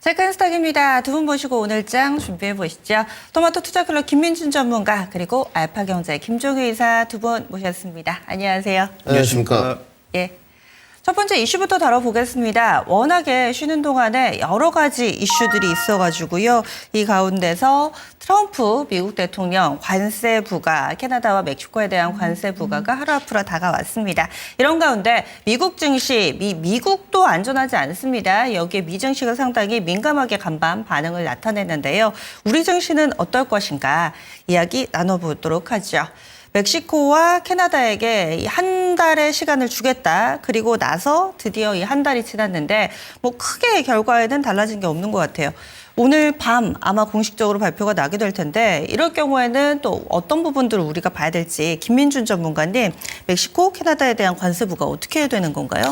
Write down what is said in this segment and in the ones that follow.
세컨스탁입니다. 두 분 모시고 오늘 장 준비해 보시죠. 토마토 투자클럽 김민준 전문가 그리고 알파경제 김종규 이사 두 분 모셨습니다. 안녕하세요. 안녕하십니까. 예. 첫 번째 이슈부터 다뤄보겠습니다. 워낙에 쉬는 동안에 여러 가지 이슈들이 있어가지고요. 이 가운데서 트럼프 미국 대통령 관세 부과, 캐나다와 멕시코에 대한 관세 부과가 하루 앞으로 다가왔습니다. 이런 가운데 미국 증시, 미국도 안전하지 않습니다. 여기에 미 증시가 상당히 민감하게 간밤 반응을 나타냈는데요. 우리 증시는 어떨 것인가 이야기 나눠보도록 하죠. 멕시코와 캐나다에게 한 달의 시간을 주겠다. 그리고 나서 드디어 이 한 달이 지났는데 뭐 크게 결과에는 달라진 게 없는 것 같아요. 오늘 밤 아마 공식적으로 발표가 나게 될 텐데 이럴 경우에는 또 어떤 부분들을 우리가 봐야 될지 김민준 전문가님, 멕시코, 캐나다에 대한 관세부가 어떻게 되는 건가요?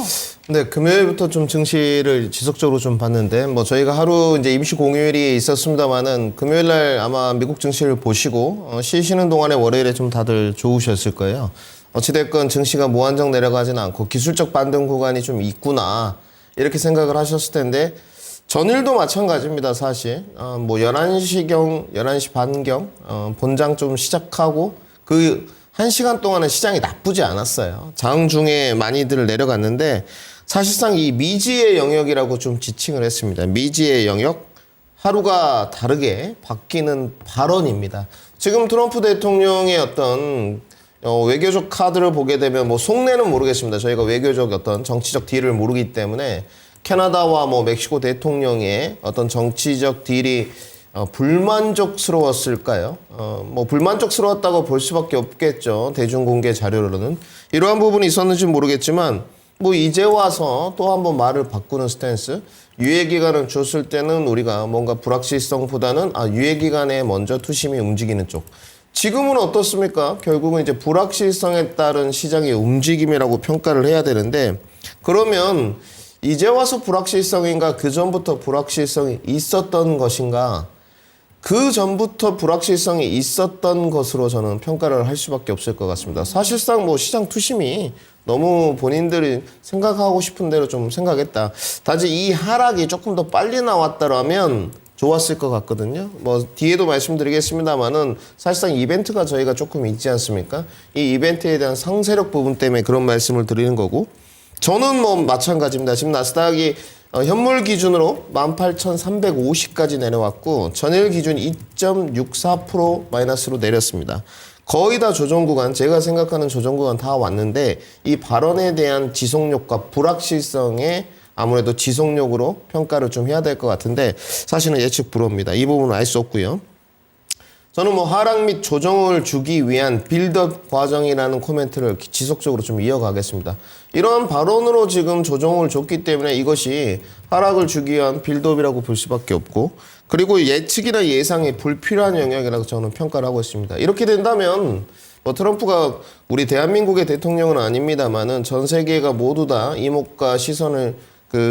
네, 금요일부터 좀 증시를 지속적으로 좀 봤는데 뭐 저희가 하루 이제 임시 공휴일이 있었습니다만은 금요일 날 아마 미국 증시를 보시고 쉬시는 동안에 월요일에 좀 다들 좋으셨을 거예요. 어찌됐건 증시가 무한정 내려가지는 않고 기술적 반등 구간이 좀 있구나 이렇게 생각을 하셨을 텐데 전일도 마찬가지입니다, 사실. 뭐 11시 반경 본장 좀 시작하고 그 1시간 동안은 시장이 나쁘지 않았어요. 장중에 많이들 내려갔는데 사실상 이 미지의 영역이라고 좀 지칭을 했습니다. 미지의 영역, 하루가 다르게 바뀌는 발언입니다. 지금 트럼프 대통령의 어떤 외교적 카드를 보게 되면 뭐 속내는 모르겠습니다. 저희가 외교적 어떤 정치적 딜을 모르기 때문에 캐나다와 뭐 멕시코 대통령의 어떤 정치적 딜이 불만족스러웠을까요? 뭐 불만족스러웠다고 볼 수밖에 없겠죠. 대중공개 자료로는. 이러한 부분이 있었는지 모르겠지만 뭐 이제 와서 또 한번 말을 바꾸는 스탠스. 유예기간을 줬을 때는 우리가 뭔가 불확실성보다는 유예기간에 먼저 투심이 움직이는 쪽. 지금은 어떻습니까? 결국은 이제 불확실성에 따른 시장의 움직임이라고 평가를 해야 되는데 그러면 이제 와서 불확실성인가 그 전부터 불확실성이 있었던 것인가 그 전부터 불확실성이 있었던 것으로 저는 평가를 할 수밖에 없을 것 같습니다. 사실상 뭐 시장 투심이 너무 본인들이 생각하고 싶은 대로 좀 생각했다. 단지 이 하락이 조금 더 빨리 나왔다라면 좋았을 것 같거든요. 뭐 뒤에도 말씀드리겠습니다만은 사실상 이벤트가 저희가 조금 있지 않습니까? 이 이벤트에 대한 상세력 부분 때문에 그런 말씀을 드리는 거고 저는 뭐 마찬가지입니다. 지금 나스닥이 현물 기준으로 18,350까지 내려왔고 전일 기준 2.64% 마이너스로 내렸습니다. 거의 다 조정 구간, 제가 생각하는 조정 구간 다 왔는데 이 발언에 대한 지속력과 불확실성에 아무래도 지속력으로 평가를 좀 해야 될 것 같은데 사실은 예측 불허입니다. 이 부분은 알 수 없고요. 저는 뭐 하락 및 조정을 주기 위한 빌드업 과정이라는 코멘트를 지속적으로 좀 이어가겠습니다. 이러한 발언으로 지금 조정을 줬기 때문에 이것이 하락을 주기 위한 빌드업이라고 볼 수밖에 없고 그리고 예측이나 예상이 불필요한 영역이라고 저는 평가를 하고 있습니다. 이렇게 된다면 뭐 트럼프가 우리 대한민국의 대통령은 아닙니다만은 전 세계가 모두 다 이목과 시선을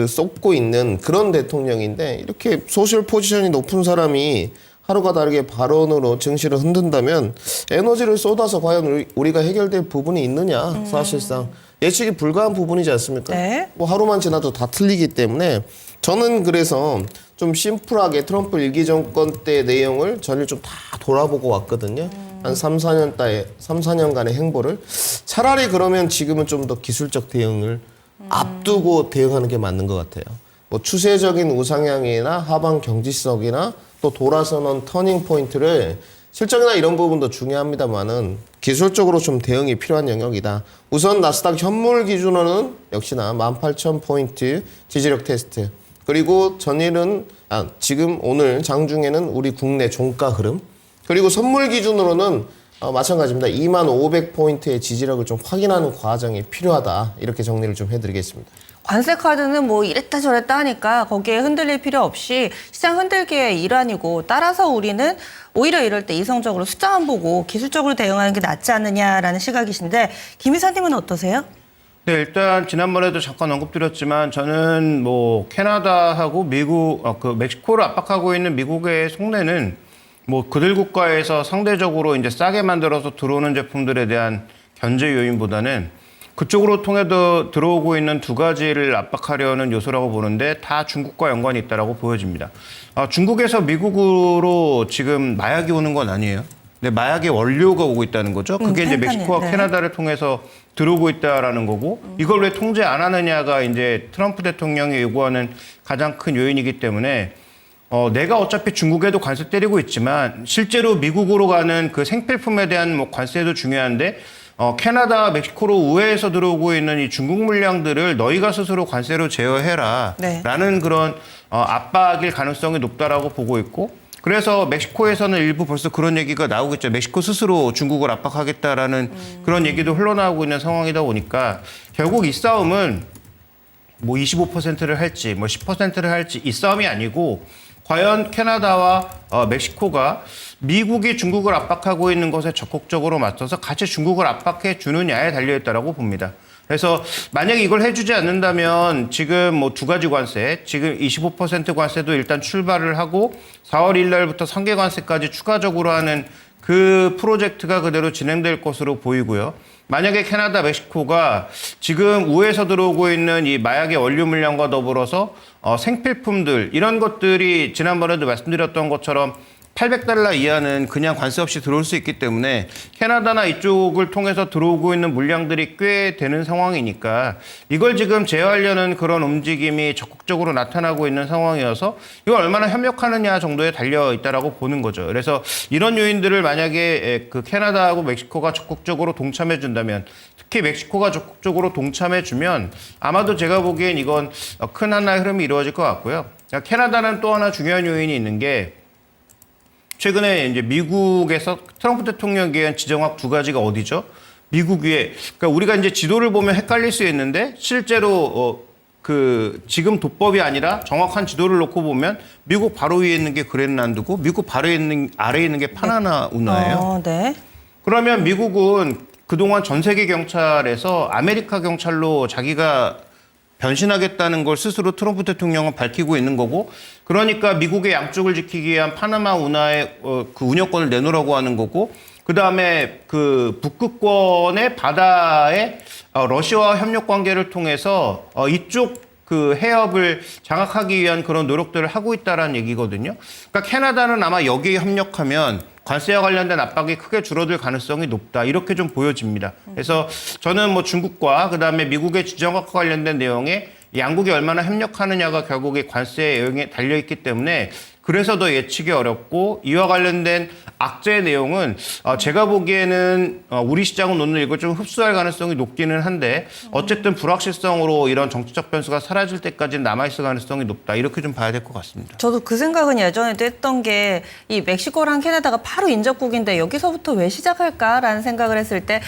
쏟고 있는 그런 대통령인데 이렇게 소셜 포지션이 높은 사람이 하루가 다르게 발언으로 증시를 흔든다면 에너지를 쏟아서 과연 우리가 해결될 부분이 있느냐 사실상 예측이 불가한 부분이지 않습니까? 네. 뭐 하루만 지나도 다 틀리기 때문에 저는 그래서 좀 심플하게 트럼프 일기 정권 때 내용을 전일 좀 다 돌아보고 왔거든요. 한 3, 4년간의 행보를 차라리 그러면 지금은 좀 더 기술적 대응을 앞두고 대응하는 게 맞는 것 같아요. 뭐 추세적인 우상향이나 하방 경직성이나 또 돌아서는 터닝 포인트를 실적이나 이런 부분도 중요합니다만은 기술적으로 좀 대응이 필요한 영역이다. 우선 나스닥 현물 기준으로는 역시나 18,000포인트 지지력 테스트. 그리고 전일은 지금 오늘 장중에는 우리 국내 종가 흐름. 그리고 선물 기준으로는 마찬가지입니다. 2500포인트의 지지력을 좀 확인하는 과정이 필요하다. 이렇게 정리를 좀 해드리겠습니다. 관세 카드는 뭐 이랬다 저랬다 하니까 거기에 흔들릴 필요 없이 시장 흔들기의 일환이고 따라서 우리는 오히려 이럴 때 이성적으로 숫자만 보고 기술적으로 대응하는 게 낫지 않느냐라는 시각이신데 김 이사님은 어떠세요? 네, 일단 지난번에도 잠깐 언급드렸지만 저는 뭐 캐나다하고 미국, 멕시코를 압박하고 있는 미국의 속내는 뭐 그들 국가에서 상대적으로 이제 싸게 만들어서 들어오는 제품들에 대한 견제 요인보다는 그쪽으로 통해서 들어오고 있는 두 가지를 압박하려는 요소라고 보는데 다 중국과 연관이 있다라고 보여집니다. 중국에서 미국으로 지금 마약이 오는 건 아니에요. 근데 마약의 원료가 오고 있다는 거죠. 그게 이제 펜타닐, 멕시코와 네. 캐나다를 통해서 들어오고 있다라는 거고 이걸 왜 통제 안 하느냐가 이제 트럼프 대통령이 요구하는 가장 큰 요인이기 때문에 내가 어차피 중국에도 관세 때리고 있지만 실제로 미국으로 가는 그 생필품에 대한 뭐 관세도 중요한데 캐나다, 멕시코로 우회해서 들어오고 있는 이 중국 물량들을 너희가 스스로 관세로 제어해라 네. 라는 그런 압박일 가능성이 높다라고 보고 있고 그래서 멕시코에서는 일부 벌써 그런 얘기가 나오고 있죠. 멕시코 스스로 중국을 압박하겠다라는 그런 얘기도 흘러나오고 있는 상황이다 보니까 결국 이 싸움은 뭐 25%를 할지 뭐 10%를 할지 이 싸움이 아니고 과연 캐나다와 멕시코가 미국이 중국을 압박하고 있는 것에 적극적으로 맞서서 같이 중국을 압박해 주느냐에 달려있다라고 봅니다. 그래서 만약에 이걸 해주지 않는다면 지금 뭐 두 가지 관세, 지금 25% 관세도 일단 출발을 하고 4월 1일 날부터 3개 관세까지 추가적으로 하는 그 프로젝트가 그대로 진행될 것으로 보이고요. 만약에 캐나다, 멕시코가 지금 우회에서 들어오고 있는 이 마약의 원료 물량과 더불어서 생필품들 이런 것들이 지난번에도 말씀드렸던 것처럼 $800 이하는 그냥 관세 없이 들어올 수 있기 때문에 캐나다나 이쪽을 통해서 들어오고 있는 물량들이 꽤 되는 상황이니까 이걸 지금 제어하려는 그런 움직임이 적극적으로 나타나고 있는 상황이어서 이걸 얼마나 협력하느냐 정도에 달려 있다라고 보는 거죠. 그래서 이런 요인들을 만약에 그 캐나다하고 멕시코가 적극적으로 동참해 준다면 특히 멕시코가 적극적으로 동참해 주면 아마도 제가 보기엔 이건 큰 하나의 흐름이 이루어질 것 같고요. 캐나다는 또 하나 중요한 요인이 있는 게 최근에 이제 미국에서 트럼프 대통령에 의한 지정학 두 가지가 어디죠? 미국 위에. 그러니까 우리가 이제 지도를 보면 헷갈릴 수 있는데 실제로 그 지금 도법이 아니라 정확한 지도를 놓고 보면 미국 바로 위에 있는 게 그린란드고 미국 바로 아래에 있는 게 파나마 운하예요. 네. 그러면 미국은 그동안 전 세계 경찰에서 아메리카 경찰로 자기가 변신하겠다는 걸 스스로 트럼프 대통령은 밝히고 있는 거고 그러니까 미국의 양쪽을 지키기 위한 파나마 운하의 그 운영권을 내놓으라고 하는 거고 그다음에 그 북극권의 바다에 러시아와 협력 관계를 통해서 이쪽 그 해협을 장악하기 위한 그런 노력들을 하고 있다라는 얘기거든요. 그러니까 캐나다는 아마 여기에 협력하면 관세와 관련된 압박이 크게 줄어들 가능성이 높다. 이렇게 좀 보여집니다. 그래서 저는 뭐 중국과 그다음에 미국의 지정학과 관련된 내용에 양국이 얼마나 협력하느냐가 결국에 관세의 영향에 달려있기 때문에 그래서 더 예측이 어렵고 이와 관련된 악재의 내용은 제가 보기에는 우리 시장은 오늘 이걸 좀 흡수할 가능성이 높기는 한데 어쨌든 불확실성으로 이런 정치적 변수가 사라질 때까지는 남아있을 가능성이 높다. 이렇게 좀 봐야 될 것 같습니다. 저도 그 생각은 예전에도 했던 게 이 멕시코랑 캐나다가 바로 인접국인데 여기서부터 왜 시작할까라는 생각을 했을 때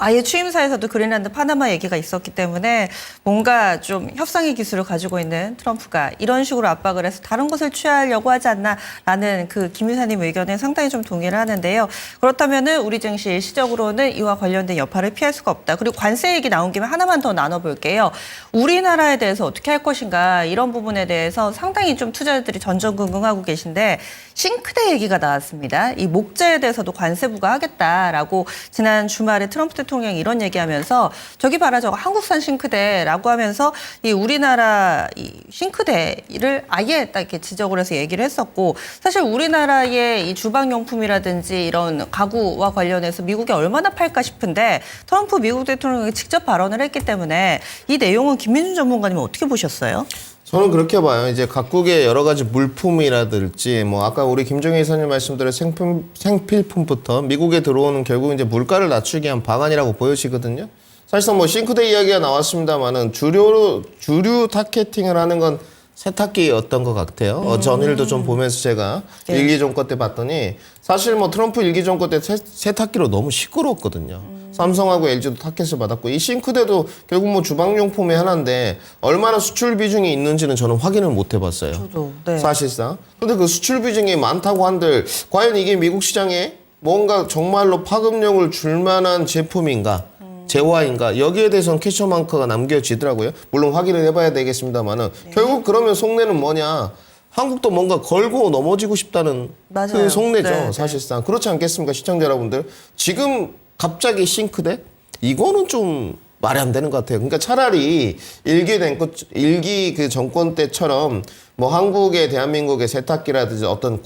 아예 취임사에서도 그린란드, 파나마 얘기가 있었기 때문에 뭔가 좀 협상의 기술을 가지고 있는 트럼프가 이런 식으로 압박을 해서 다른 것을 취하려고 하지 않나라는 그 김 유사님 의견에 상당히 좀 동의를 하는데요. 그렇다면은 우리 증시 일시적으로는 이와 관련된 여파를 피할 수가 없다. 그리고 관세 얘기 나온 김에 하나만 더 나눠볼게요. 우리나라에 대해서 어떻게 할 것인가 이런 부분에 대해서 상당히 좀 투자자들이 전전긍긍하고 계신데 싱크대 얘기가 나왔습니다. 이 목재에 대해서도 관세 부과하겠다라고 지난 주말에 트럼프 대통령이 이런 얘기하면서 저기 봐라 저거 한국산 싱크대라고 하면서 이 우리나라 이 싱크대를 아예 딱 이렇게 지적을 해서 얘기를 했었고 사실 우리나라의 이 주방용품이라든지 이런 가구와 관련해서 미국에 얼마나 팔까 싶은데 트럼프 미국 대통령이 직접 발언을 했기 때문에 이 내용은 김민준 전문가님 어떻게 보셨어요? 저는 그렇게 봐요. 이제 각국의 여러 가지 물품이라든지 뭐 아까 우리 김종희 이사님 말씀대로 생필품부터 미국에 들어오는 결국 이제 물가를 낮추기 위한 방안이라고 보여지거든요. 사실상 뭐 싱크대 이야기가 나왔습니다만은 주류 타겟팅을 하는 건 세탁기였던 것 같아요. 전일도 좀 보면서 제가 네. 일기 정권 때 봤더니 사실 뭐 트럼프 일기 정권 때 세탁기로 너무 시끄러웠거든요. 삼성하고 LG도 타켓을 받았고 이 싱크대도 결국 뭐 주방용품의 하나인데 얼마나 수출 비중이 있는지는 저는 확인을 못 해봤어요. 저도, 네. 사실상. 근데 그 수출 비중이 많다고 한들 과연 이게 미국 시장에 뭔가 정말로 파급력을 줄 만한 제품인가? 재화인가 여기에 대해서는 캐쳐 마크가 남겨지더라고요. 물론 확인을 해봐야 되겠습니다만은 결국 그러면 속내는 뭐냐? 한국도 뭔가 걸고 넘어지고 싶다는 맞아요. 그 속내죠. 네, 사실상 그렇지 않겠습니까, 시청자 여러분들? 지금 갑자기 싱크대 이거는 좀 말이 안 되는 것 같아요. 그러니까 차라리 일기 그 정권 때처럼 뭐 한국의 대한민국의 세탁기라든지 어떤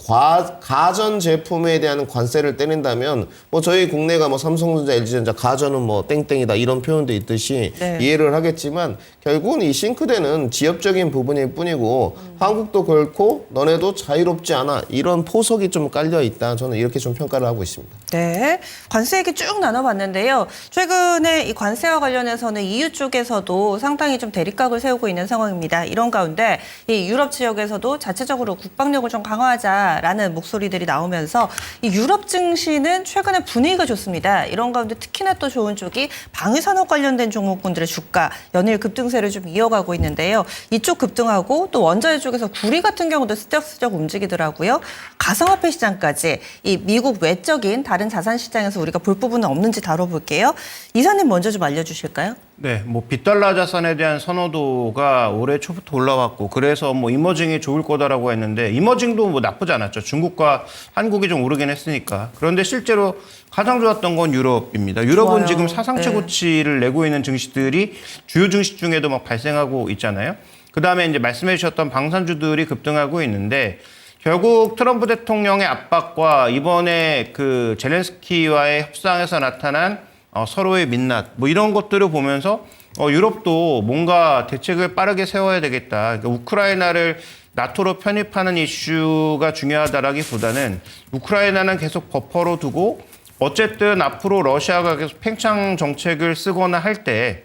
가전 제품에 대한 관세를 때린다면 뭐 저희 국내가 뭐 삼성전자, LG전자 가전은 뭐 땡땡이다 이런 표현도 있듯이 네. 이해를 하겠지만 결국은 이 싱크대는 지엽적인 부분일 뿐이고 한국도 결코 너네도 자유롭지 않아 이런 포석이 좀 깔려 있다. 저는 이렇게 좀 평가를 하고 있습니다. 네, 관세 얘기 쭉 나눠봤는데요. 최근에 이 관세와 관련해서는 EU 쪽에서도 상당히 좀 대립각을 세우고 있는 상황입니다. 이런 가운데 이 유럽 지역에서도 자체적으로 국방력을 좀 강화하자라는 목소리들이 나오면서 이 유럽 증시는 최근에 분위기가 좋습니다. 이런 가운데 특히나 또 좋은 쪽이 방위산업 관련된 종목군들의 주가 연일 급등세를 좀 이어가고 있는데요. 이쪽 급등하고 또 원자재 쪽에서 구리 같은 경우도 슬쩍슬쩍 움직이더라고요. 가상화폐 시장까지 이 미국 외적인 다른 자산 시장에서 우리가 볼 부분은 없는지 다뤄볼게요. 이사님 먼저 좀 알려주실까요? 네, 뭐 빗달러 자산에 대한 선호도가 올해 초부터 올라왔고 그래서 뭐 이머징이 좋을 거다라고 했는데 이머징도 뭐 나쁘지 않았죠. 중국과 한국이 좀 오르긴 했으니까. 그런데 실제로 가장 좋았던 건 유럽입니다. 유럽은 좋아요. 지금 사상 최고치를 내고 있는 증시들이 주요 증시 중에도 막 발생하고 있잖아요. 그다음에 이제 말씀해 주셨던 방산주들이 급등하고 있는데 결국 트럼프 대통령의 압박과 이번에 그 젤렌스키와의 협상에서 나타난 서로의 민낯 뭐 이런 것들을 보면서 유럽도 뭔가 대책을 빠르게 세워야 되겠다. 그러니까 우크라이나를 나토로 편입하는 이슈가 중요하다라기보다는 우크라이나는 계속 버퍼로 두고 어쨌든 앞으로 러시아가 계속 팽창 정책을 쓰거나 할 때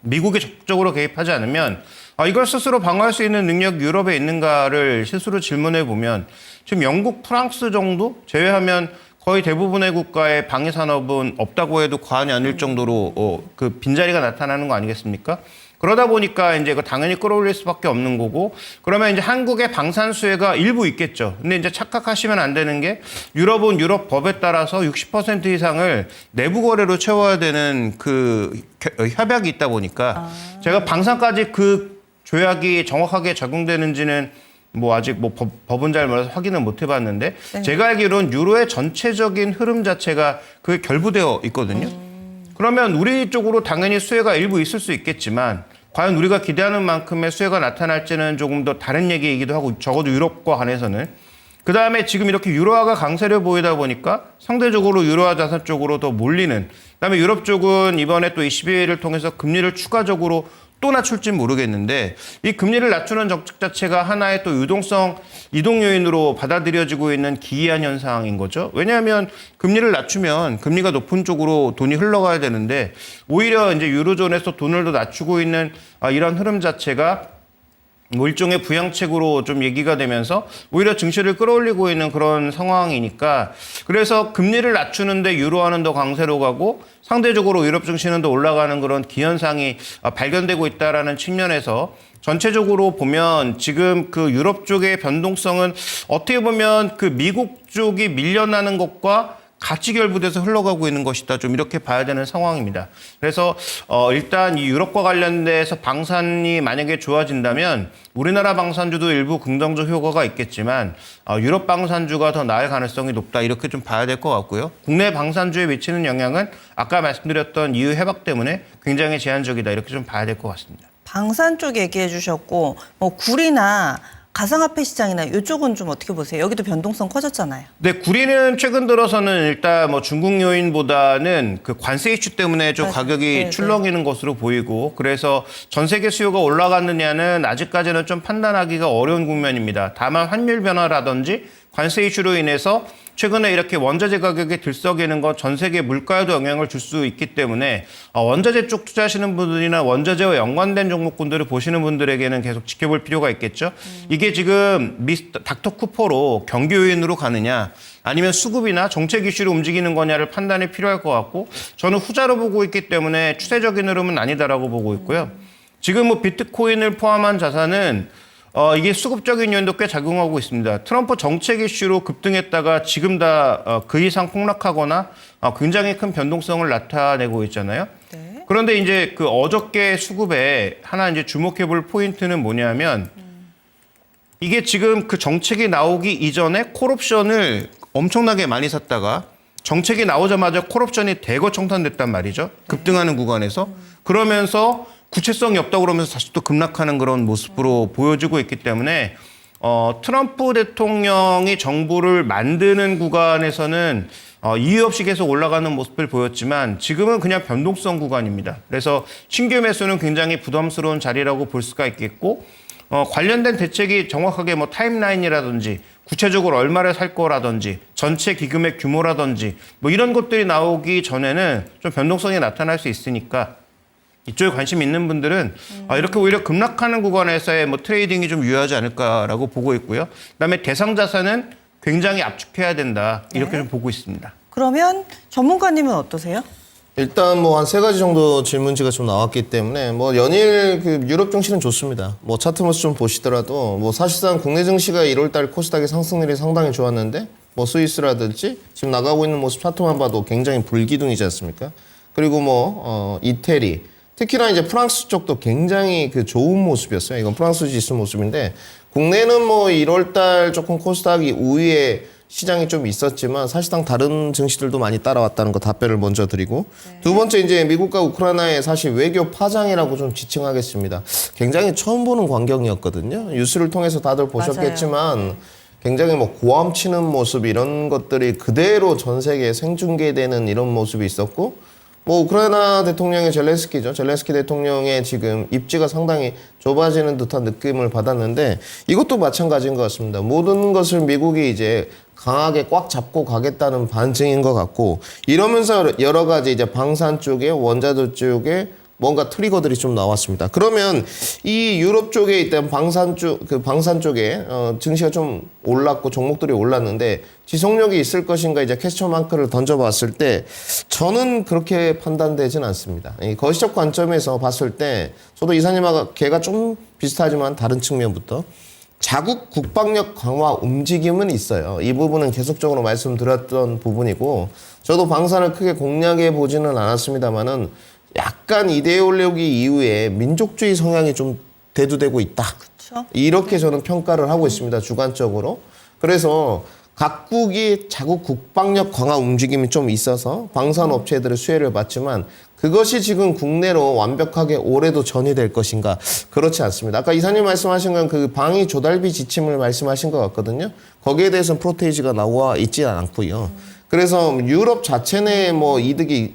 미국이 적극적으로 개입하지 않으면 이걸 스스로 방어할 수 있는 능력이 유럽에 있는가를 스스로 질문해 보면 지금 영국, 프랑스 정도 제외하면 거의 대부분의 국가의 방위 산업은 없다고 해도 과언이 아닐 정도로 그 빈자리가 나타나는 거 아니겠습니까? 그러다 보니까 이제 이거 당연히 끌어올릴 수밖에 없는 거고 그러면 이제 한국의 방산 수혜가 일부 있겠죠. 근데 이제 착각하시면 안 되는 게 유럽은 유럽 법에 따라서 60% 이상을 내부 거래로 채워야 되는 그 협약이 있다 보니까 제가 방산까지 그 조약이 정확하게 적용되는지는 뭐 아직 뭐 법은 잘 몰라서 확인은 못 해봤는데 네. 제가 알기로는 유로의 전체적인 흐름 자체가 그게 결부되어 있거든요. 그러면 우리 쪽으로 당연히 수혜가 일부 있을 수 있겠지만 과연 우리가 기대하는 만큼의 수혜가 나타날지는 조금 더 다른 얘기이기도 하고 적어도 유럽과 관해서는 그다음에 지금 이렇게 유로화가 강세를 보이다 보니까 상대적으로 유로화 자산 쪽으로 더 몰리는 그다음에 유럽 쪽은 이번에 또 22일을 통해서 금리를 추가적으로 또 낮출지 모르겠는데 이 금리를 낮추는 정책 자체가 하나의 또 유동성 이동 요인으로 받아들여지고 있는 기이한 현상인 거죠. 왜냐하면 금리를 낮추면 금리가 높은 쪽으로 돈이 흘러가야 되는데 오히려 이제 유로존에서 돈을 더 낮추고 있는 이런 흐름 자체가 뭐 일종의 부양책으로 좀 얘기가 되면서 오히려 증시를 끌어올리고 있는 그런 상황이니까 그래서 금리를 낮추는데 유로화는 더 강세로 가고 상대적으로 유럽 증시는 더 올라가는 그런 기현상이 발견되고 있다라는 측면에서 전체적으로 보면 지금 그 유럽 쪽의 변동성은 어떻게 보면 그 미국 쪽이 밀려나는 것과 같이 결부돼서 흘러가고 있는 것이다. 좀 이렇게 봐야 되는 상황입니다. 그래서 일단 이 유럽과 관련돼서 방산이 만약에 좋아진다면 우리나라 방산주도 일부 긍정적 효과가 있겠지만 유럽 방산주가 더 나을 가능성이 높다. 이렇게 좀 봐야 될 것 같고요. 국내 방산주에 미치는 영향은 아까 말씀드렸던 이유 해박 때문에 굉장히 제한적이다. 이렇게 좀 봐야 될 것 같습니다. 방산 쪽 얘기해 주셨고 뭐 구리나 가상화폐 시장이나 이쪽은 좀 어떻게 보세요? 여기도 변동성 커졌잖아요. 네, 구리는 최근 들어서는 일단 뭐 중국 요인보다는 그 관세 이슈 때문에 좀 가격이 출렁이는 것으로 보이고 그래서 전 세계 수요가 올라갔느냐는 아직까지는 좀 판단하기가 어려운 국면입니다. 다만 환율 변화라든지 관세 이슈로 인해서 최근에 이렇게 원자재 가격이 들썩이는 건 전 세계 물가에도 영향을 줄 수 있기 때문에 원자재 쪽 투자하시는 분들이나 원자재와 연관된 종목군들을 보시는 분들에게는 계속 지켜볼 필요가 있겠죠. 이게 지금 닥터 쿠퍼로 경기 요인으로 가느냐 아니면 수급이나 정책 이슈로 움직이는 거냐를 판단이 필요할 것 같고 저는 후자로 보고 있기 때문에 추세적인 흐름은 아니다라고 보고 있고요. 지금 뭐 비트코인을 포함한 자산은 이게 수급적인 요인도 꽤 작용하고 있습니다. 트럼프 정책 이슈로 급등했다가 지금 다 그 이상 폭락하거나 굉장히 큰 변동성을 나타내고 있잖아요. 네. 그런데 이제 그 어저께 수급에 하나 이제 주목해 볼 포인트는 뭐냐면 이게 지금 그 정책이 나오기 이전에 콜옵션을 엄청나게 많이 샀다가 정책이 나오자마자 콜옵션이 대거 청산됐단 말이죠. 급등하는 구간에서. 그러면서 구체성이 없다고 그러면서 다시 또 급락하는 그런 모습으로 보여지고 있기 때문에 트럼프 대통령이 정부를 만드는 구간에서는 이유 없이 계속 올라가는 모습을 보였지만 지금은 그냥 변동성 구간입니다. 그래서 신규 매수는 굉장히 부담스러운 자리라고 볼 수가 있겠고 관련된 대책이 정확하게 뭐 타임라인이라든지 구체적으로 얼마를 살 거라든지 전체 기금의 규모라든지 뭐 이런 것들이 나오기 전에는 좀 변동성이 나타날 수 있으니까 이쪽에 관심 있는 분들은 이렇게 오히려 급락하는 구간에서의 뭐 트레이딩이 좀 유효하지 않을까라고 보고 있고요. 그다음에 대상 자산은 굉장히 압축해야 된다 이렇게 네. 좀 보고 있습니다. 그러면 전문가님은 어떠세요? 일단 뭐 한 세 가지 정도 질문지가 좀 나왔기 때문에 뭐 연일 그 유럽 증시는 좋습니다. 뭐 차트 모습 좀 보시더라도 뭐 사실상 국내 증시가 1월달 코스닥의 상승률이 상당히 좋았는데 뭐 스위스라든지 지금 나가고 있는 모습 차트만 봐도 굉장히 불기둥이지 않습니까? 그리고 뭐 이태리 특히나 이제 프랑스 쪽도 굉장히 그 좋은 모습이었어요. 이건 프랑스 지수 모습인데 국내는 뭐 1월달 조금 코스닥이 우위에 시장이 좀 있었지만 사실상 다른 증시들도 많이 따라왔다는 거 답변을 먼저 드리고 두 번째 이제 미국과 우크라이나의 사실 외교 파장이라고 좀 지칭하겠습니다. 굉장히 처음 보는 광경이었거든요. 뉴스를 통해서 다들 보셨겠지만 굉장히 뭐 고함 치는 모습 이런 것들이 그대로 전 세계에 생중계되는 이런 모습이 있었고 뭐 우크라이나 대통령의 젤렌스키 대통령의 지금 입지가 상당히 좁아지는 듯한 느낌을 받았는데 이것도 마찬가지인 것 같습니다. 모든 것을 미국이 이제 강하게 꽉 잡고 가겠다는 반증인 것 같고 이러면서 여러 가지 이제 방산 쪽에 원자재 쪽에 뭔가 트리거들이 좀 나왔습니다. 그러면 이 유럽 쪽에 있던 방산 쪽에 증시가 좀 올랐고 종목들이 올랐는데 지속력이 있을 것인가 이제 퀘스천 마크를 던져봤을 때 저는 그렇게 판단되진 않습니다. 이 거시적 관점에서 봤을 때 저도 이사님하고 걔가 좀 비슷하지만 다른 측면부터 자국 국방력 강화 움직임은 있어요. 이 부분은 계속적으로 말씀드렸던 부분이고 저도 방산을 크게 공략해 보지는 않았습니다만은 약간 이데올로기 이후에 민족주의 성향이 좀 대두되고 있다. 그쵸? 이렇게 저는 평가를 하고 있습니다. 주관적으로. 그래서 각국이 자국 국방력 강화 움직임이 좀 있어서 방산 업체들의 수혜를 받지만 그것이 지금 국내로 완벽하게 올해도 전이될 것인가 그렇지 않습니다. 아까 이사님 말씀하신 건 그 방위 조달비 지침을 말씀하신 것 같거든요. 거기에 대해서는 프로테이지가 나와 있지 않고요. 그래서 유럽 자체 내에 뭐 이득이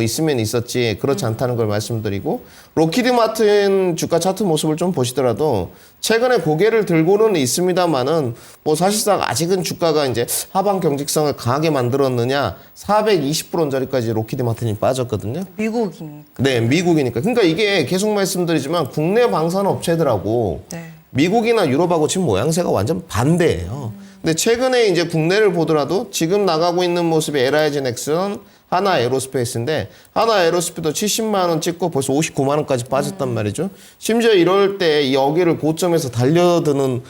있으면 있었지 그렇지 않다는 걸 말씀드리고 로키드 마틴 주가 차트 모습을 좀 보시더라도 최근에 고개를 들고는 있습니다만은 뭐 사실상 아직은 주가가 이제 하방 경직성을 강하게 만들었느냐 420불원짜리까지 로키드 마틴이 빠졌거든요. 미국인. 네, 미국이니까. 그러니까 이게 계속 말씀드리지만 국내 방산 업체들하고 네. 미국이나 유럽하고 지금 모양새가 완전 반대예요. 근데 최근에 이제 국내를 보더라도 지금 나가고 있는 모습이 LIG 넥슨, 하나 에어로스페이스인데 하나 에어로스페이스도 70만 원 찍고 벌써 59만 원까지 빠졌단 말이죠. 심지어 이럴 때 여기를 고점에서 달려드는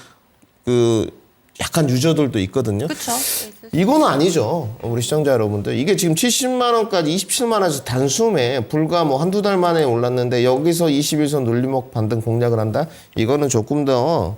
그 약간 유저들도 있거든요. 그렇죠. 이건 아니죠. 우리 시청자 여러분들. 이게 지금 70만 원까지 27만 원에서 단숨에 불과 뭐 한두 달 만에 올랐는데 여기서 21선 눌림목 반등 공략을 한다? 이거는 조금 더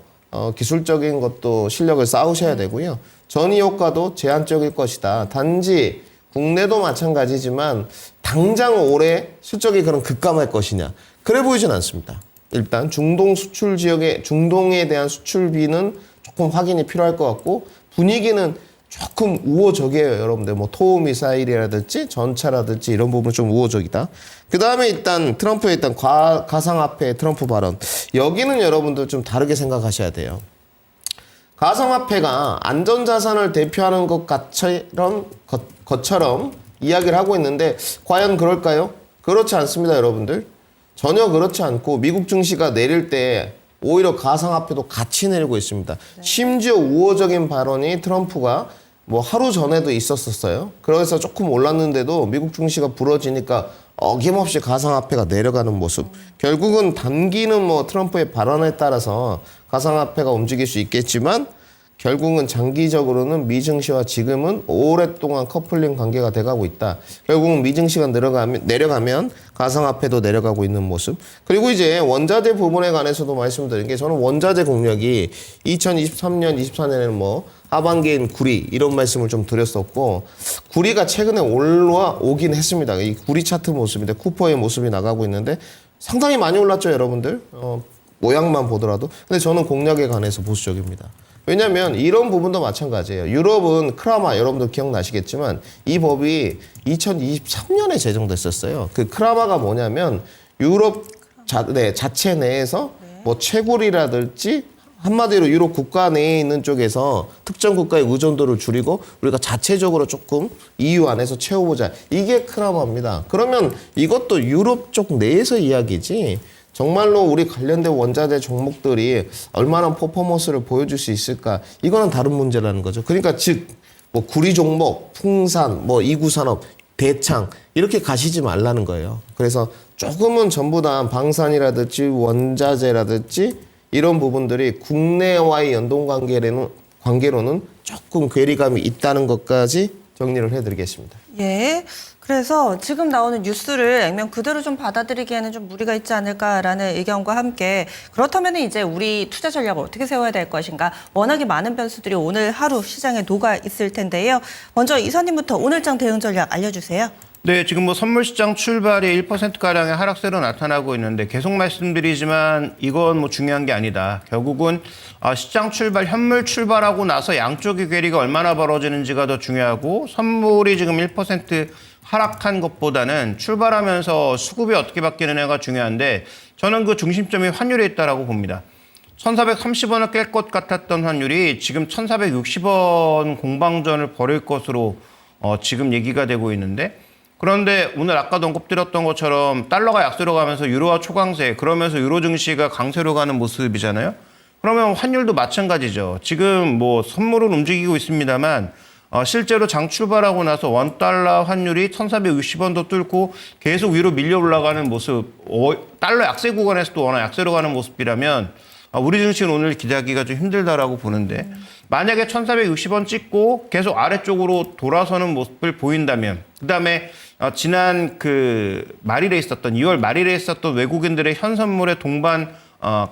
기술적인 것도 실력을 쌓으셔야 되고요. 전이 효과도 제한적일 것이다. 단지 국내도 마찬가지지만 당장 올해 실적이 그런 급감할 것이냐. 그래 보이진 않습니다. 일단 중동에 대한 수출비는 조금 확인이 필요할 것 같고 분위기는 조금 우호적이에요, 여러분들. 뭐 토우 미사일이라든지 전차라든지 이런 부분 좀 우호적이다. 그 다음에 일단 트럼프의 일단 가상화폐 트럼프 발언. 여기는 여러분들 좀 다르게 생각하셔야 돼요. 가상화폐가 안전자산을 대표하는 것처럼 이야기를 하고 있는데 과연 그럴까요? 그렇지 않습니다, 여러분들. 전혀 그렇지 않고 미국 증시가 내릴 때 오히려 가상화폐도 같이 내리고 있습니다. 심지어 우호적인 발언이 트럼프가 뭐 하루 전에도 있었어요. 그래서 조금 올랐는데도 미국 증시가 부러지니까 어김없이 가상화폐가 내려가는 모습. 결국은 단기는 뭐 트럼프의 발언에 따라서 가상화폐가 움직일 수 있겠지만 결국은 장기적으로는 미증시와 지금은 오랫동안 커플링 관계가 돼가고 있다. 결국은 미증시가 내려가면 가상화폐도 내려가고 있는 모습. 그리고 이제 원자재 부분에 관해서도 말씀드린 게 저는 원자재 공략이 2023년, 24년에는 뭐 하반기엔 구리 이런 말씀을 좀 드렸었고 구리가 최근에 올라오긴 했습니다. 이 구리 차트 모습인데 쿠퍼의 모습이 나가고 있는데 상당히 많이 올랐죠, 여러분들. 모양만 보더라도. 근데 저는 공략에 관해서 보수적입니다. 왜냐하면 이런 부분도 마찬가지예요. 유럽은 크라마 여러분들 기억나시겠지만 이 법이 2023년에 제정됐었어요. 그 크라마가 뭐냐면 유럽 자체 내에서 뭐 채굴이라든지 한마디로 유럽 국가 내에 있는 쪽에서 특정 국가의 의존도를 줄이고 우리가 자체적으로 조금 EU 안에서 채워보자. 이게 크라마입니다. 그러면 이것도 유럽 쪽 내에서 이야기지. 정말로 우리 관련된 원자재 종목들이 얼마나 퍼포먼스를 보여줄 수 있을까? 이거는 다른 문제라는 거죠. 그러니까 즉, 뭐 구리 종목, 풍산, 뭐 이구산업, 대창 이렇게 가시지 말라는 거예요. 그래서 조금은 전부 다 방산이라든지 원자재라든지 이런 부분들이 국내와의 연동 관계로는 조금 괴리감이 있다는 것까지 정리를 해드리겠습니다. 예. 그래서 지금 나오는 뉴스를 액면 그대로 좀 받아들이기에는 좀 무리가 있지 않을까라는 의견과 함께 그렇다면 이제 우리 투자 전략을 어떻게 세워야 될 것인가 워낙에 많은 변수들이 오늘 하루 시장에 녹아 있을 텐데요. 먼저 이사님부터 오늘장 대응 전략 알려주세요. 네, 지금 뭐 선물시장 출발이 1%가량의 하락세로 나타나고 있는데 계속 말씀드리지만 이건 뭐 중요한 게 아니다. 결국은 시장 출발, 현물 출발하고 나서 양쪽의 괴리가 얼마나 벌어지는지가 더 중요하고 선물이 지금 1% 하락한 것보다는 출발하면서 수급이 어떻게 바뀌느냐가 중요한데 저는 그 중심점이 환율에 있다라고 봅니다. 1,430원을 깰 것 같았던 환율이 지금 1,460원 공방전을 벌일 것으로 지금 얘기가 되고 있는데 그런데 오늘 아까도 언급드렸던 것처럼 달러가 약세로 가면서 유로화 초강세 그러면서 유로 증시가 강세로 가는 모습이잖아요. 그러면 환율도 마찬가지죠. 지금 뭐 선물은 움직이고 있습니다만 실제로 장 출발하고 나서 원달러 환율이 1,460원도 뚫고 계속 위로 밀려 올라가는 모습 달러 약세 구간에서도 워낙 약세로 가는 모습이라면 우리 증시는 오늘 기대하기가 좀 힘들다라고 보는데 만약에 1,460원 찍고 계속 아래쪽으로 돌아서는 모습을 보인다면 그다음에 지난 그 말일에 있었던 2월 말일에 있었던 외국인들의 현선물의 동반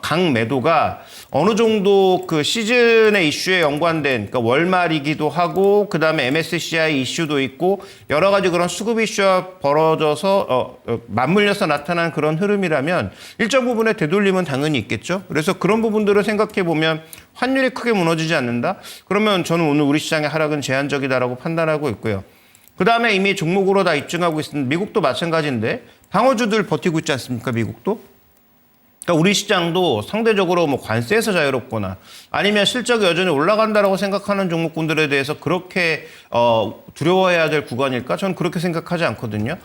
강매도가 어느 정도 그 시즌의 이슈에 연관된 그러니까 월말이기도 하고 그다음에 MSCI 이슈도 있고 여러 가지 그런 수급 이슈가 벌어져서 맞물려서 나타난 그런 흐름이라면 일정 부분의 되돌림은 당연히 있겠죠. 그래서 그런 부분들을 생각해 보면 환율이 크게 무너지지 않는다. 그러면 저는 오늘 우리 시장의 하락은 제한적이다라고 판단하고 있고요. 그다음에 이미 종목으로 다 입증하고 있습니다. 미국도 마찬가지인데 방어주들 버티고 있지 않습니까? 미국도. 그러니까 우리 시장도 상대적으로 뭐 관세에서 자유롭거나 아니면 실적이 여전히 올라간다라고 생각하는 종목군들에 대해서 그렇게 두려워해야 될 구간일까? 저는 그렇게 생각하지 않거든요.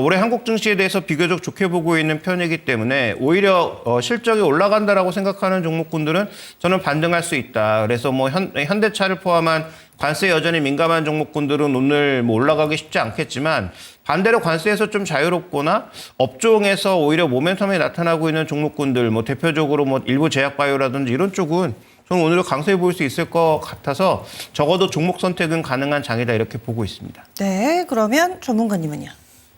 올해 한국 증시에 대해서 비교적 좋게 보고 있는 편이기 때문에 오히려 실적이 올라간다라고 생각하는 종목군들은 저는 반등할 수 있다. 그래서 뭐 현대차를 포함한 관세 여전히 민감한 종목군들은 오늘 뭐 올라가기 쉽지 않겠지만 반대로 관세에서 좀 자유롭거나 업종에서 오히려 모멘텀이 나타나고 있는 종목군들 뭐 대표적으로 뭐 일부 제약바이오라든지 이런 쪽은 저는 오늘 강세해 보일 수 있을 것 같아서 적어도 종목 선택은 가능한 장이다 이렇게 보고 있습니다. 네, 그러면 전문가님은요?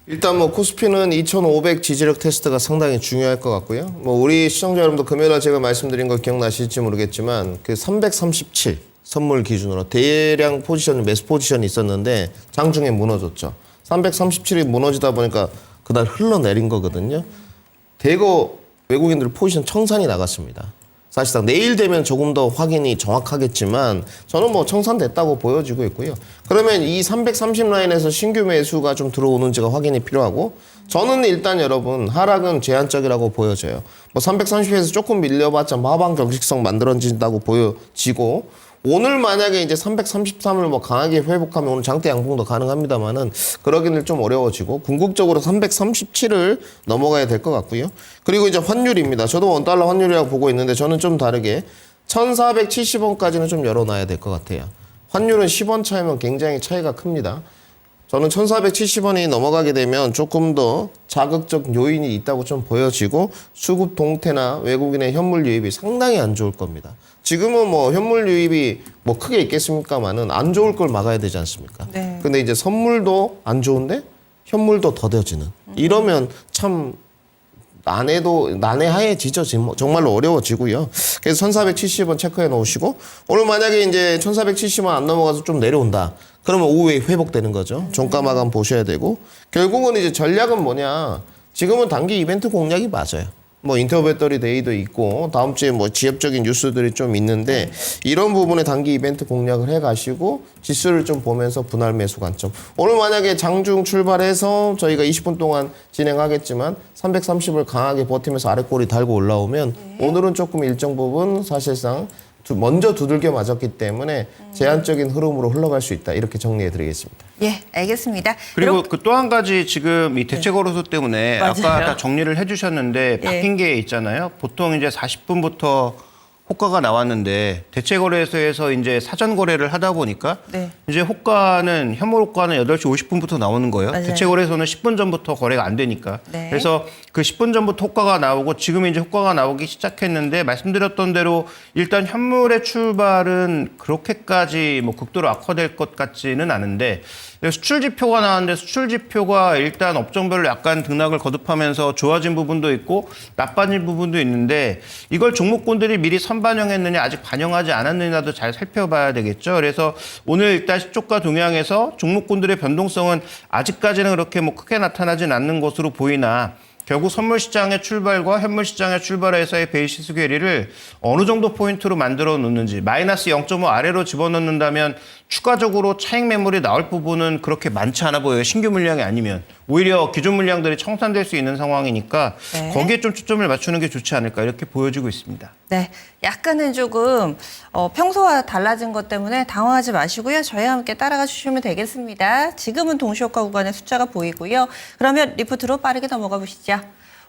일단 뭐 코스피는 2,500 지지력 테스트가 상당히 중요할 것 같고요. 뭐 우리 시청자 여러분도 금요일에 제가 말씀드린 거 기억나실지 모르겠지만 그 337 선물 기준으로 대량 포지션, 매수 포지션이 있었는데 장중에 무너졌죠. 337이 무너지다 보니까 그날 흘러내린 거거든요. 대거 외국인들 포지션 청산이 나갔습니다. 사실상 내일 되면 조금 더 확인이 정확하겠지만 저는 뭐 청산됐다고 보여지고 있고요. 그러면 이 330 라인에서 신규 매수가 좀 들어오는지가 확인이 필요하고 저는 일단 여러분 하락은 제한적이라고 보여져요. 뭐 330에서 조금 밀려봤자 하방 경직성 만들어진다고 보여지고 오늘 만약에 이제 333을 뭐 강하게 회복하면 오늘 장대 양봉도 가능합니다만은 그러기는 좀 어려워지고 궁극적으로 337을 넘어가야 될 것 같고요. 그리고 이제 환율입니다. 저도 원달러 환율이라고 보고 있는데 저는 좀 다르게 1,470원까지는 좀 열어놔야 될 것 같아요. 환율은 10원 차이면 굉장히 차이가 큽니다. 저는 1,470원이 넘어가게 되면 조금 더 자극적 요인이 있다고 좀 보여지고 수급 동태나 외국인의 현물 유입이 상당히 안 좋을 겁니다. 지금은 뭐 현물 유입이 뭐 크게 있겠습니까만은 안 좋을 걸 막아야 되지 않습니까? 네. 근데 이제 선물도 안 좋은데 현물도 더뎌지는 이러면 참 난해해지죠. 정말로 어려워지고요. 그래서 1,470원 체크해 놓으시고 오늘 만약에 이제 1,470원 안 넘어가서 좀 내려온다. 그러면 오후에 회복되는 거죠. 종가 마감 보셔야 되고 결국은 이제 전략은 뭐냐? 지금은 단기 이벤트 공략이 맞아요. 뭐 인터 배터리 데이도 있고 다음 주에 뭐 지엽적인 뉴스들이 좀 있는데 이런 부분에 단기 이벤트 공략을 해가시고 지수를 좀 보면서 분할 매수 관점. 오늘 만약에 장중 출발해서 저희가 20분 동안 진행하겠지만 330을 강하게 버티면서 아래 꼬리 달고 올라오면 오늘은 조금 일정 부분 사실상 먼저 두들겨 맞았기 때문에 제한적인 흐름으로 흘러갈 수 있다. 이렇게 정리해드리겠습니다. 예, 알겠습니다. 그리고 그 또 한 가지 지금 이 대체 거래소 때문에 맞아요. 아까 다 정리를 해주셨는데 예. 바뀐 게 있잖아요. 보통 이제 40분부터 호가가 나왔는데 대체 거래소에서 이제 사전 거래를 하다 보니까 네. 이제 호가는 현물 호가는 8시 50분부터 나오는 거예요. 맞아요. 대체 거래소는 10분 전부터 거래가 안 되니까. 네. 그래서 그 10분 전부터 호가가 나오고 지금 이제 호가가 나오기 시작했는데 말씀드렸던 대로 일단 현물의 출발은 그렇게까지 뭐 극도로 악화될 것 같지는 않은데 수출 지표가 나왔는데 수출 지표가 일단 업종별로 약간 등락을 거듭하면서 좋아진 부분도 있고 나빠진 부분도 있는데 이걸 종목군들이 미리 선반영했느냐 아직 반영하지 않았느냐도 잘 살펴봐야 되겠죠. 그래서 오늘 일단 시초가 동향에서 종목군들의 변동성은 아직까지는 그렇게 뭐 크게 나타나진 않는 것으로 보이나 결국 선물 시장의 출발과 현물 시장의 출발에서의 베이시스 괴리를 어느 정도 포인트로 만들어 놓는지 마이너스 0.5 아래로 집어넣는다면 추가적으로 차익 매물이 나올 부분은 그렇게 많지 않아 보여요. 신규 물량이 아니면. 오히려 기존 물량들이 청산될 수 있는 상황이니까 네. 거기에 좀 초점을 맞추는 게 좋지 않을까 이렇게 보여지고 있습니다. 네, 약간은 조금 평소와 달라진 것 때문에 당황하지 마시고요. 저희와 함께 따라가 주시면 되겠습니다. 지금은 동시효과 구간의 숫자가 보이고요. 그러면 리포트로 빠르게 넘어가 보시죠.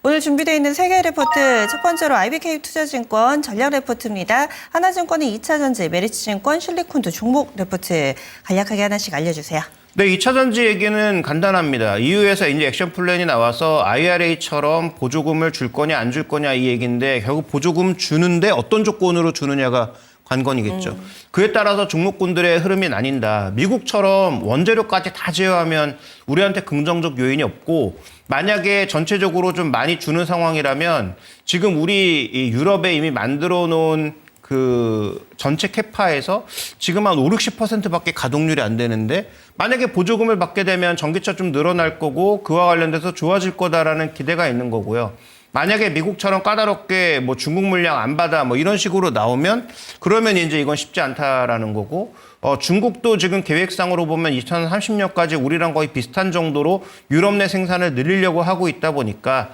오늘 준비되어 있는 세 개의 레포트, 첫 번째로 IBK 투자증권 전략 레포트입니다. 하나증권은 2차전지, 메리츠증권, 실리콘도 종목 레포트 간략하게 하나씩 알려주세요. 네, 2차 전지 얘기는 간단합니다. EU에서 이제 액션 플랜이 나와서 IRA처럼 보조금을 줄 거냐 안 줄 거냐 이 얘기인데 결국 보조금 주는데 어떤 조건으로 주느냐가 관건이겠죠. 그에 따라서 종목군들의 흐름이 나뉜다. 미국처럼 원재료까지 다 제어하면 우리한테 긍정적 요인이 없고 만약에 전체적으로 좀 많이 주는 상황이라면 지금 우리 이 유럽에 이미 만들어 놓은 그 전체 캐파에서 지금 한 50-60%밖에 가동률이 안 되는데 만약에 보조금을 받게 되면 전기차 좀 늘어날 거고 그와 관련돼서 좋아질 거다라는 기대가 있는 거고요. 만약에 미국처럼 까다롭게 뭐 중국 물량 안 받아 뭐 이런 식으로 나오면 그러면 이제 이건 쉽지 않다라는 거고 중국도 지금 계획상으로 보면 2030년까지 우리랑 거의 비슷한 정도로 유럽 내 생산을 늘리려고 하고 있다 보니까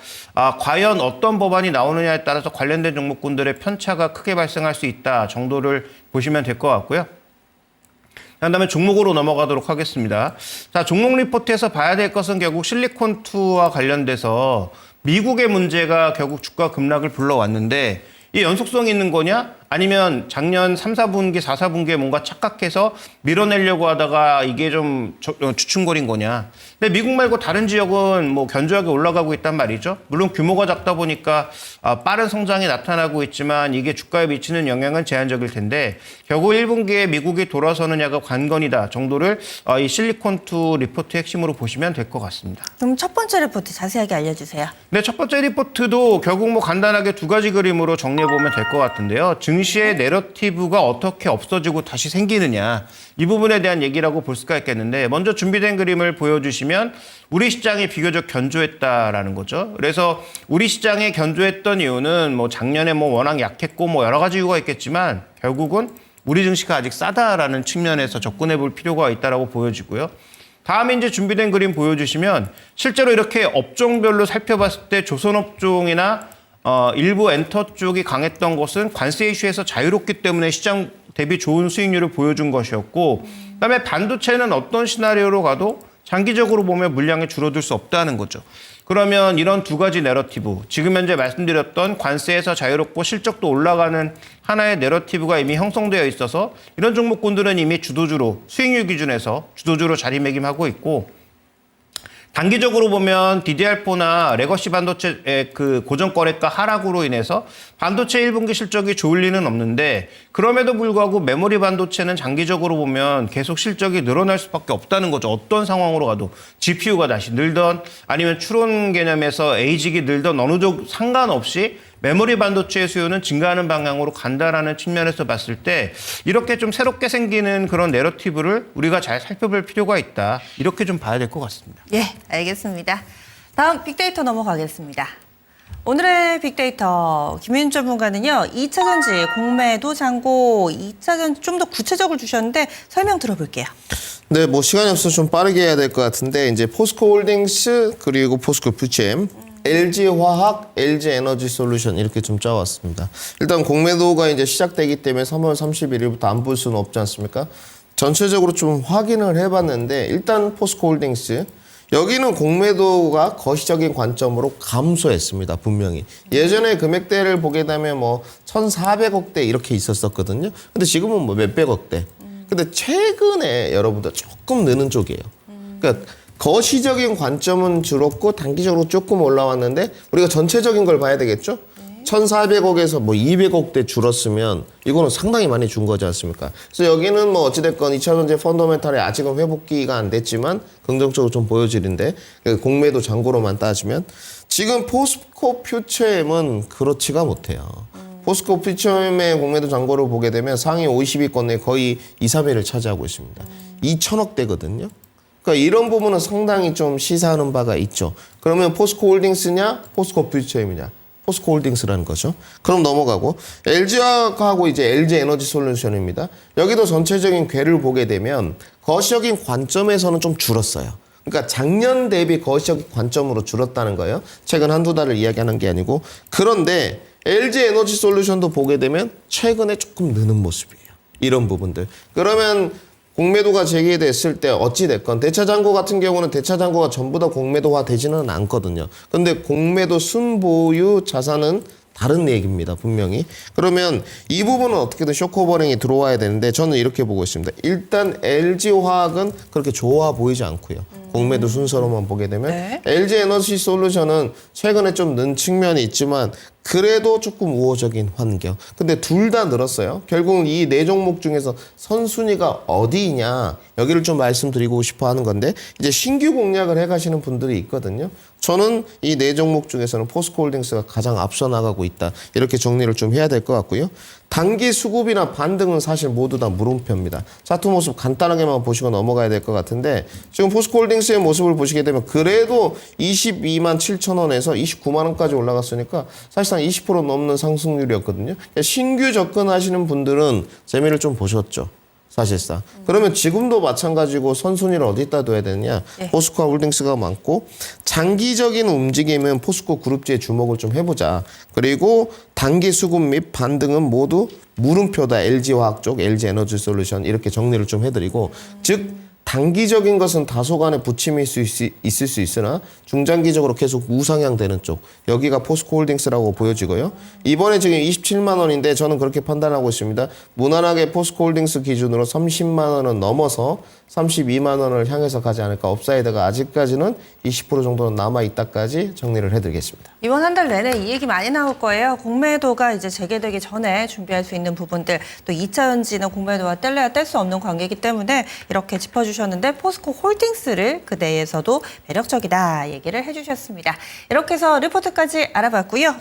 과연 어떤 법안이 나오느냐에 따라서 관련된 종목군들의 편차가 크게 발생할 수 있다 정도를 보시면 될 것 같고요. 그다음에 종목으로 넘어가도록 하겠습니다. 자, 종목 리포트에서 봐야 될 것은 결국 실리콘2와 관련돼서 미국의 문제가 결국 주가 급락을 불러왔는데 이 연속성이 있는 거냐? 아니면 작년 3, 4분기, 4, 4분기에 뭔가 착각해서 밀어내려고 하다가 이게 좀 주춤거린 거냐? 근데 미국 말고 다른 지역은 뭐 견조하게 올라가고 있단 말이죠. 물론 규모가 작다 보니까 빠른 성장이 나타나고 있지만 이게 주가에 미치는 영향은 제한적일 텐데 결국 1분기에 미국이 돌아서느냐가 관건이다 정도를 이 실리콘2 리포트 핵심으로 보시면 될 것 같습니다. 그럼 첫 번째 레포트 자세하게 알려주세요. 네, 첫 번째 리포트도 결국 뭐 간단하게 두 가지 그림으로 정리해보면 될 것 같은데요. 증시의 내러티브가 어떻게 없어지고 다시 생기느냐. 이 부분에 대한 얘기라고 볼 수가 있겠는데 먼저 준비된 그림을 보여주시면 우리 시장이 비교적 견조했다라는 거죠. 그래서 우리 시장이 견조했던 이유는 뭐 작년에 뭐 워낙 약했고 뭐 여러 가지 이유가 있겠지만 결국은 우리 증시가 아직 싸다라는 측면에서 접근해 볼 필요가 있다라고 보여지고요. 다음에 이제 준비된 그림 보여주시면 실제로 이렇게 업종별로 살펴봤을 때 조선업종이나 일부 엔터 쪽이 강했던 것은 관세 이슈에서 자유롭기 때문에 시장 대비 좋은 수익률을 보여준 것이었고 그다음에 반도체는 어떤 시나리오로 가도 장기적으로 보면 물량이 줄어들 수 없다는 거죠. 그러면 이런 두 가지 내러티브, 지금 현재 말씀드렸던 관세에서 자유롭고 실적도 올라가는 하나의 내러티브가 이미 형성되어 있어서 이런 종목군들은 이미 주도주로 수익률 기준에서 주도주로 자리매김하고 있고, 단기적으로 보면 DDR4나 레거시 반도체의 그 고정거래가 하락으로 인해서 반도체 1분기 실적이 좋을 리는 없는데, 그럼에도 불구하고 메모리 반도체는 장기적으로 보면 계속 실적이 늘어날 수밖에 없다는 거죠. 어떤 상황으로 가도 GPU가 다시 늘던 아니면 추론 개념에서 에이직이 늘던 어느 정도 상관없이 메모리 반도체의 수요는 증가하는 방향으로 간다라는 측면에서 봤을 때 이렇게 좀 새롭게 생기는 그런 내러티브를 우리가 잘 살펴볼 필요가 있다. 이렇게 좀 봐야 될 것 같습니다. 예, 알겠습니다. 다음 빅데이터 넘어가겠습니다. 오늘의 빅데이터 김윤 전문가는요. 2차 전지 공매도 잔고 2차 전지 좀 더 구체적으로 주셨는데 설명 들어볼게요. 네, 뭐 시간이 없어서 좀 빠르게 해야 될 것 같은데 이제 포스코홀딩스 그리고 포스코 퓨처엠, LG화학, LG에너지솔루션 이렇게 좀 짜왔습니다. 일단 공매도가 이제 시작되기 때문에 3월 31일부터 안 볼 수는 없지 않습니까? 전체적으로 좀 확인을 해봤는데 일단 포스코홀딩스 여기는 공매도가 거시적인 관점으로 감소했습니다. 분명히. 예전에 금액대를 보게 되면 뭐 1,400억대 이렇게 있었었거든요. 근데 지금은 뭐 몇백억대. 근데 최근에 여러분들 조금 느는 쪽이에요. 그러니까 거시적인 관점은 줄었고 단기적으로 조금 올라왔는데 우리가 전체적인 걸 봐야 되겠죠? 1,400억에서 뭐 200억대 줄었으면 이거는 상당히 많이 준 거지 않습니까? 그래서 여기는 뭐 어찌됐건 2차 전지 펀더멘탈이 아직은 회복기가 안 됐지만 긍정적으로 좀 보여지는데 공매도 잔고로만 따지면 지금 포스코 퓨처엠은 그렇지가 못해요. 포스코 퓨처엠의 공매도 잔고를 보게 되면 상위 50위권 내 거의 2, 3위를 차지하고 있습니다. 2천억대거든요. 그러니까 이런 부분은 상당히 좀 시사하는 바가 있죠. 그러면 포스코 홀딩스냐, 포스코 퓨처엠이냐? 포스코 홀딩스라는 거죠. 그럼 넘어가고 LG화학하고 이제 LG 에너지 솔루션입니다. 여기도 전체적인 궤를 보게 되면 거시적인 관점에서는 좀 줄었어요. 그러니까 작년 대비 거시적 관점으로 줄었다는 거예요. 최근 한두 달을 이야기하는 게 아니고. 그런데 LG 에너지 솔루션도 보게 되면 최근에 조금 느는 모습이에요. 이런 부분들. 그러면 공매도가 제기됐을 때 어찌됐건 대차잔고 같은 경우는 대차잔고가 전부 다 공매도화 되지는 않거든요. 그런데 공매도 순보유 자산은 다른 얘기입니다. 분명히. 그러면 이 부분은 어떻게든 쇼커버링이 들어와야 되는데 저는 이렇게 보고 있습니다. 일단 LG화학은 그렇게 좋아 보이지 않고요. 공매도 순서로만 보게 되면 네. LG에너지 솔루션은 최근에 좀 는 측면이 있지만 그래도 조금 우호적인 환경. 근데 둘 다 늘었어요. 결국 이 네 종목 중에서 선순위가 어디냐 여기를 좀 말씀드리고 싶어 하는 건데 이제 신규 공략을 해가시는 분들이 있거든요. 저는 이 네 종목 중에서는 포스코홀딩스가 가장 앞서 나가고 있다. 이렇게 정리를 좀 해야 될 것 같고요. 단기 수급이나 반등은 사실 모두 다 물음표입니다. 차트 모습 간단하게만 보시고 넘어가야 될 것 같은데 지금 포스코홀딩스의 모습을 보시게 되면 그래도 22만 7천 원에서 29만 원까지 올라갔으니까 사실상 20% 넘는 상승률이었거든요. 신규 접근하시는 분들은 재미를 좀 보셨죠. 사실상. 그러면 지금도 마찬가지고 선순위를 어디다 둬야 되느냐. 네. 포스코 홀딩스가 많고 장기적인 움직임은 포스코 그룹주에 주목을 좀 해보자. 그리고 단기 수급 및 반등은 모두 물음표다. LG화학 쪽, LG에너지솔루션 이렇게 정리를 좀 해드리고 즉 단기적인 것은 다소간의 부침이 있을 수 있으나 중장기적으로 계속 우상향되는 쪽 여기가 포스코홀딩스라고 보여지고요. 이번에 지금 27만 원인데 저는 그렇게 판단하고 있습니다. 무난하게 포스코홀딩스 기준으로 30만 원은 넘어서 32만 원을 향해서 가지 않을까. 업사이드가 아직까지는 20% 정도는 남아있다까지 정리를 해드리겠습니다. 이번 한 달 내내 이 얘기 많이 나올 거예요. 공매도가 이제 재개되기 전에 준비할 수 있는 부분들, 또 2차 전지는 공매도와 뗄래야 뗄 수 없는 관계이기 때문에 이렇게 짚어주셨는데 포스코 홀딩스를 그 내에서도 매력적이다 얘기를 해주셨습니다. 이렇게 해서 리포트까지 알아봤고요.